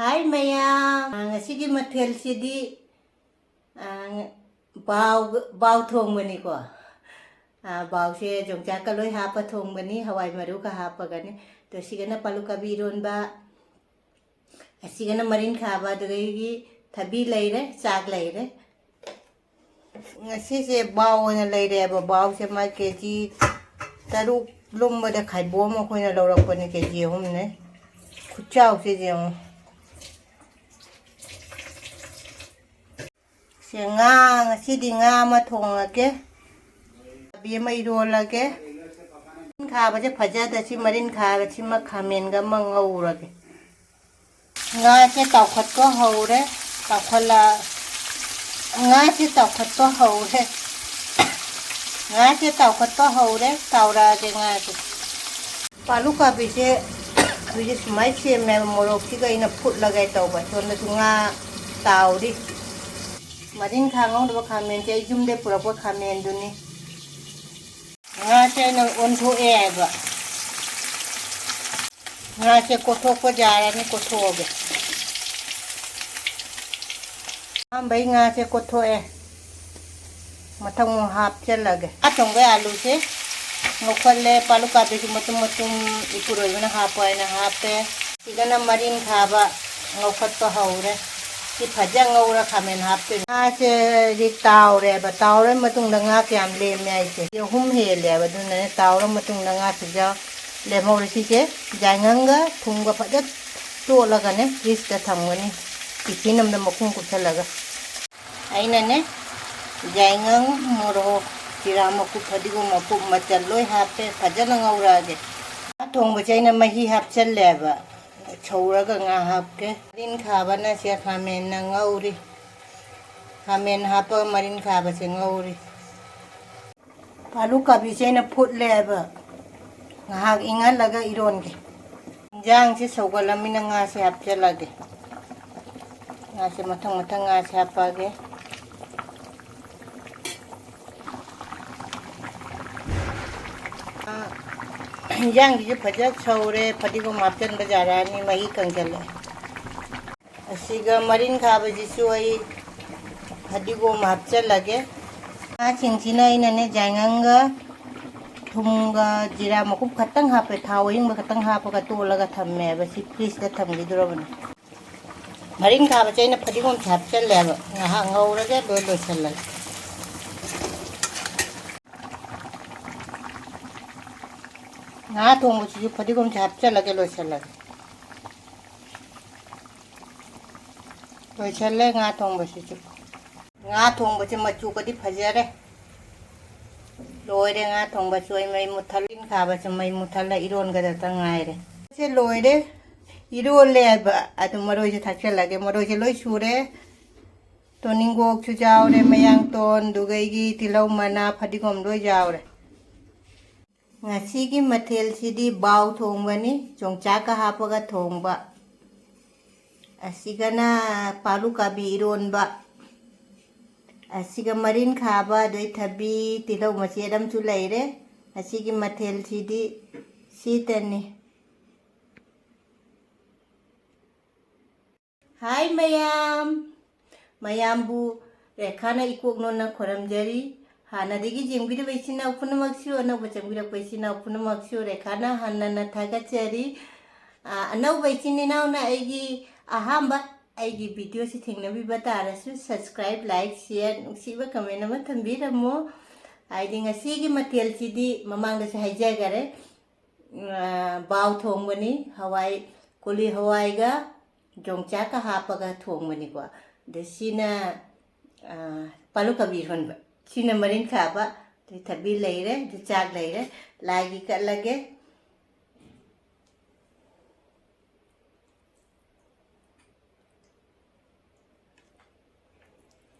Hai Maya, ngasih material sidi bau thong bani ko. Bau se jongcha kaloi hapa thong bani hawai maru ka hapa gani. To sigana palu kabiron ba. Sigana marin khaba dagi thabi laire chak laire. Ngasih se bau na laire ba bau se ma keji taru lomba da khai bom ko na lorak pani keji hum ne. Kuchau se jeng. Ngasi di nga ma thong lage bi ma iro lage kha ba je phaja da chi marin kha ba chi ma khamen ga ma ngau lage nga che taw khat ko hore taw khala nga che taw khat ko hore nga che taw khat ko hore taw ra je nga che palu ka bi je smai che me morok chi ga ina phut lagai taw ba chon na nga taw di Marin khangong do khamen che jum de pura po khamen du ni nga che nang on tho e ba nga che ko tho ko ja ra ni ko tho be am bai nga che ko tho e mathang hap che lage atong ga alu che ngokhale palu ka be matum matum ipuro na hapa na hape sigana marin khaba ngokhat to haure ki phaja ngawra khamen hapte nga che ri taw re ba taw re matung da nga kyam le me ai che yo hum he le ba dun ne taw re matung da nga ja le mo ri che janganga thunga phaja to la ga ne ris ta thamgani ki nam da mokung ku thala ga aina ne jangang moro tirama ku phadi go mapu machal loi hape phaja ngawra ge thong ba chaina mahi hap chal le ba Chouraga nga hapke marin khaba na sia khamen na ngauri khamen hapa marin khaba se ngauri palu kabi se na phut leba ngahak inga laga iron ge jang se sogalami na nga se hapche lage nga se mathang nga se hapa ge yang di phaja chaure phadi ko mapchen bazara ni mai kangal asiga marin kha baji suai phadi ko mapchen lage a chingchina ina ne janganga thumga jira makup khatang ha pe thawing ba khatang ha pa ka to laga thamme ba si please da thamgi durabana marin kha ba chaina phadi ko mapchen le ba ha ngaura ge lo challa nga thong mo chi phadi gom chap cha lage lo chal nga thong bo chi nga thong bo chi ma chu ko di phajare loi re nga thong ba chuai mai muthalin kha ba chamai muthala iron ga ta ngai re che loi re iron le ba adu maroi je thak lage maroi je loi sure to ningo chu jaw re mayang ton dugai gi tilau mana phadi gom loi jaw re Ngasigi mathel sidi bau thongbani chongcha ka hapaga thongba asigana palu kabi iron ba asiga marin khaba doi thabi tilau machedam chu leire asigi mathel sidi sitani Hai mayambu rekhana ikok nona khoramjari Hanadigi jimgiri baisina upuna makshu ana bachambira baisina upuna makshu rekhana hanana thaga chari anau baisini na una aigi ahamba aigi video si thingna bi batara su subscribe like share nuksiba comment ama thambira mo aidi ngasi gi matel sidi mamang da haija gare baw thongbani hawai kuli hawai ga jongcha ka hapaga thongbani ko desina palu kabir honba Sina marin khaba di thabi leire di chak leire lagi ka lage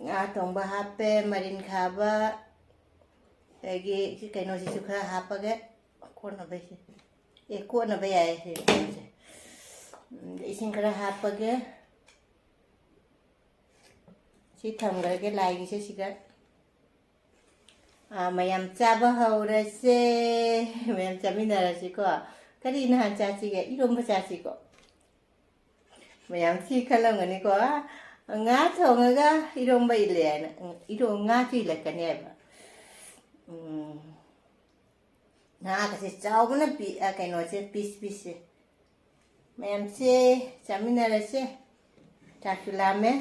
nga tong ba hape marin khaba lagi si kaino si sukha hapa ge ko na be ko na be ai se isin kara hapa ge si tham ga ge lagi se siga mayam chaba haura se mayam chamina ra si ko kari na cha chi ge irom ba cha chi ko ꯃꯌꯥꯝ ꯁꯤ ꯈꯜꯂꯝꯒꯅꯤꯀꯣ ꯉꯥ ꯊꯣꯡꯉꯒ ꯏꯔꯣꯝꯕ ꯏꯜꯂꯦꯅ ꯉꯥꯁꯨ ꯏꯜꯂꯛꯀꯅꯦꯕ ꯉꯥꯒꯁꯦ ꯆꯥꯎꯕꯅ ꯀꯩꯅꯣꯁꯦ ꯄꯤꯁꯁꯦ ꯃꯌꯥꯝꯁꯦ ꯆꯥꯃꯤꯟꯅꯔꯁꯦ ꯆꯥꯛꯁꯨ ꯂꯥꯝꯃꯦ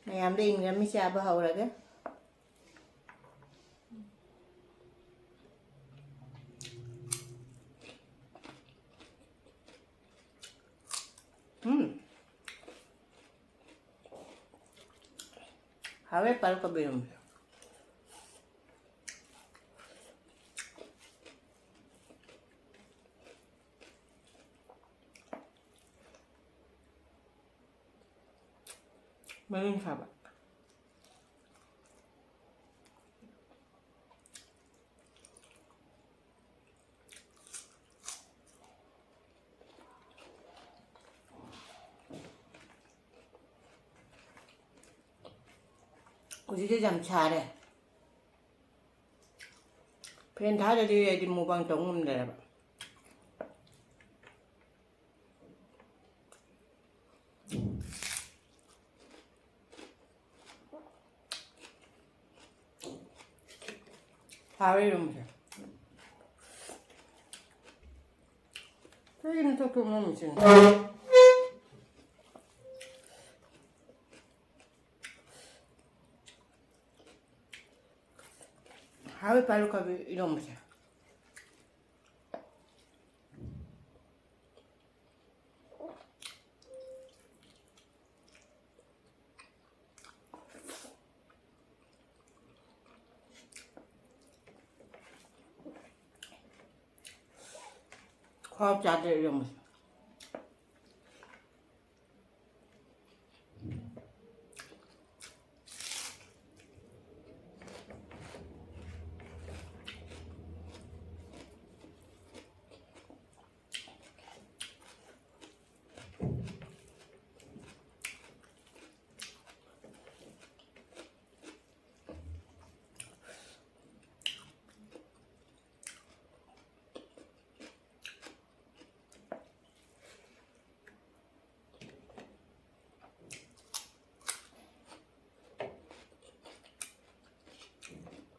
ꯃꯌꯥꯝꯗ ꯏꯟꯒ꯭ꯔꯃꯤ ꯆꯥꯕ ꯍꯧꯔꯒ 하회 빨까비름 메인 사바 우리도 참 잘해. 펜 다들이 무방 동문데. 바위rum세. 여기는 또 그놈이지. 하위 발로카비 이러면서 과학자들 이러면서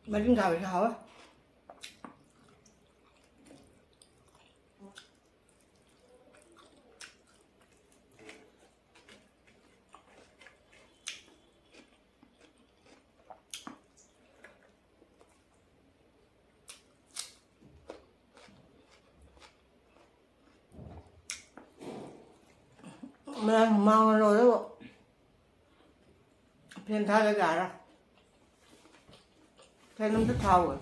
마진 가위 하와 mình mang rồi đó bộ phiền thay cái gà đó thay nó rất thau rồi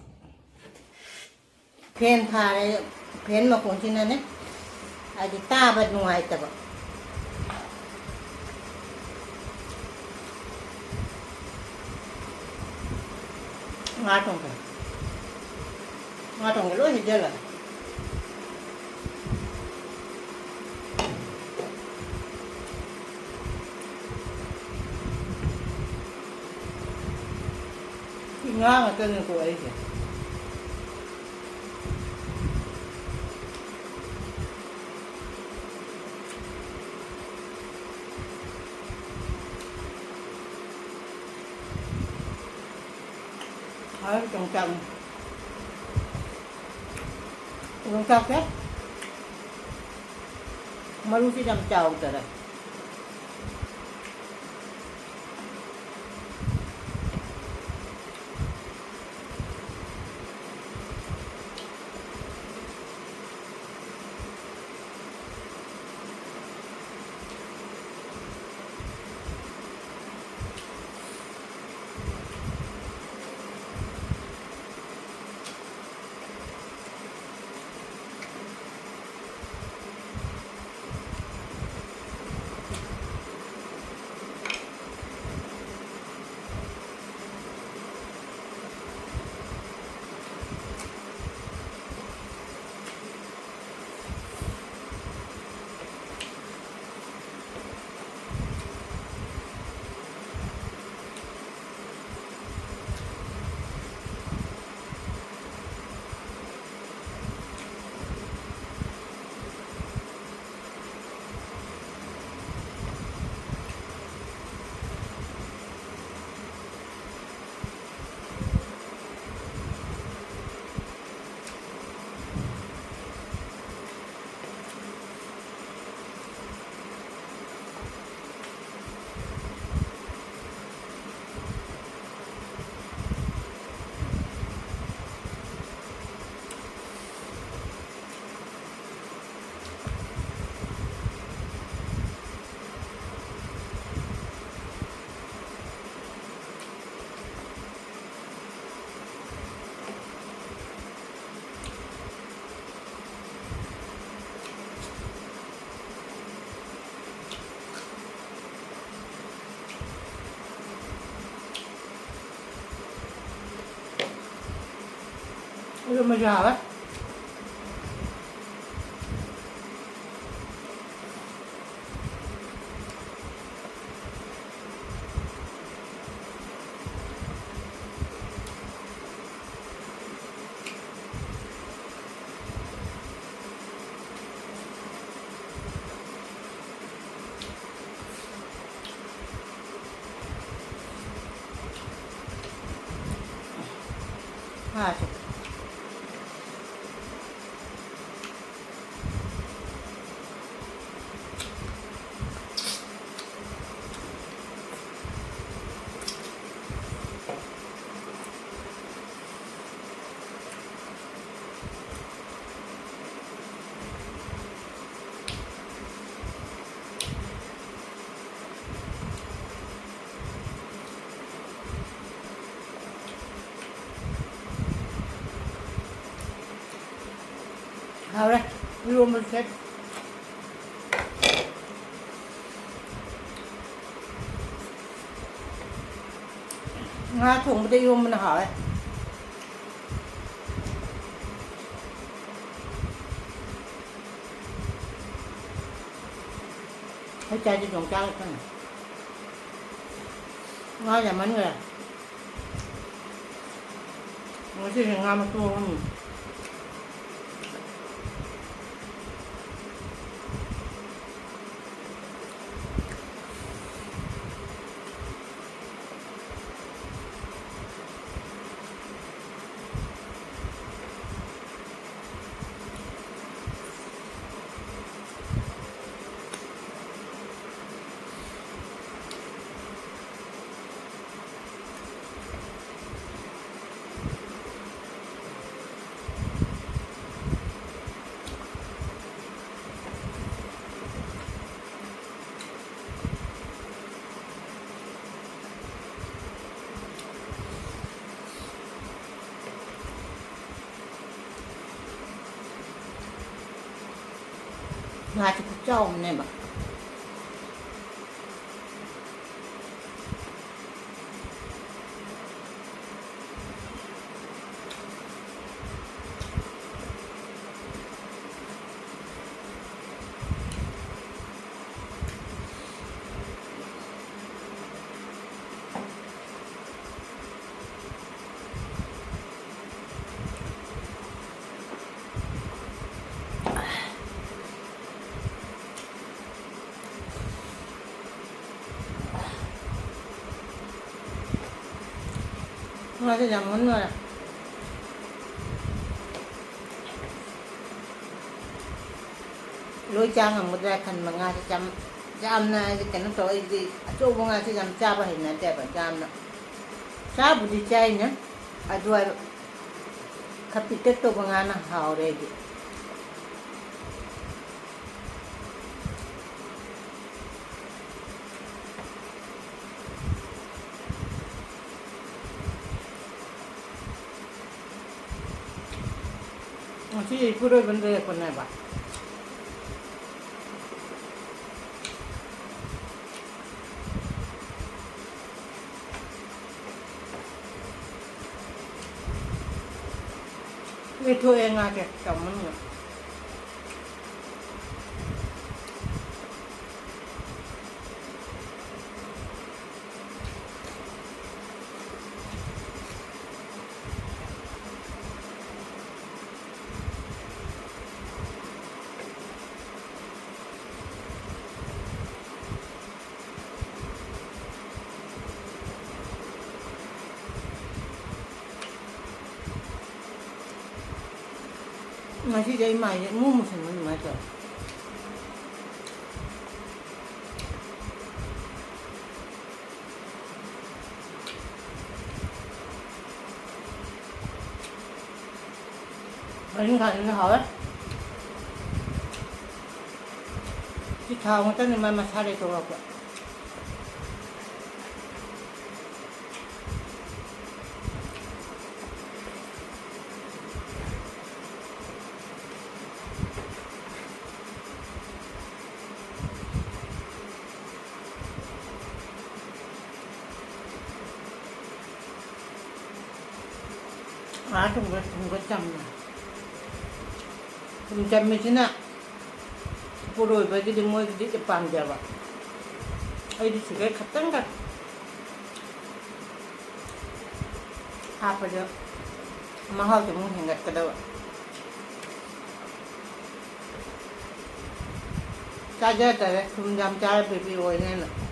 phiền thay phiền mà cũng trên này đấy ai thì ta bật ngoài tập ngã trong cái lối thì chơi là ngon cưng của ấy kìa ở trồng hết mà luôn chỉ làm trầu rồi 이거 뭐지 알아? 아, 저. Ahora, y vamos a hacer thùng đi mình hỏi thấy chai cho trồng trắng cái này ngon là mến rồi nó chỉ là ngon mà tua khôngงาจะเจ้ามันเนี่ยแบบงาจะยังมันเลยlối trang hàng một đại thành mà nga sẽ chăm này cái nó tối gì chỗ của nga sẽ chăm cha và hình này đẹp ở chăm đó cha bút đi chay nhá à đuôi khắp bị kết tổ của nga nó hào đây đi chỉ phụ đôi vấn đề con này bà vì thôi em ngà kìa chồng nó nữa masih jadi main mu musim ni macam anh khai nó hỏi cái thao người ta nên mà xài để tôi học 좀 짬나. 좀 짬미지나. 보러 이거지 뭐 이제 빵 잡아. 아이디 지가 갔던가. 아빠죠. mahal 좀 생각하다. 짜자다. 좀 잠잘 베비 오이네는.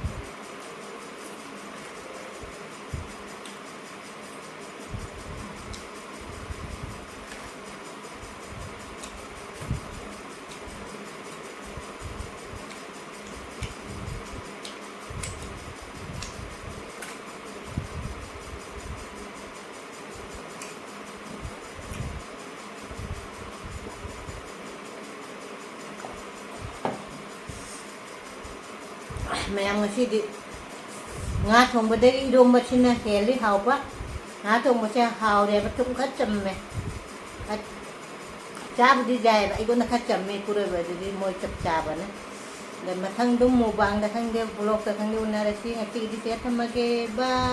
Mayang masih di ngã thùng bờ đây đôm bờ xin nè kẻ lý hào quá ngã thùng bờ xe hào để bắt chúng khách chầm mẹ cha bờ đi dài vậy con nó khách chầm mẹ cùi bờ đi môi chập chà bờ nè để mà thằng đúng mù vàng để thằng đeo vlog để thằng đeo narasi ngã đi xe thăm cái ba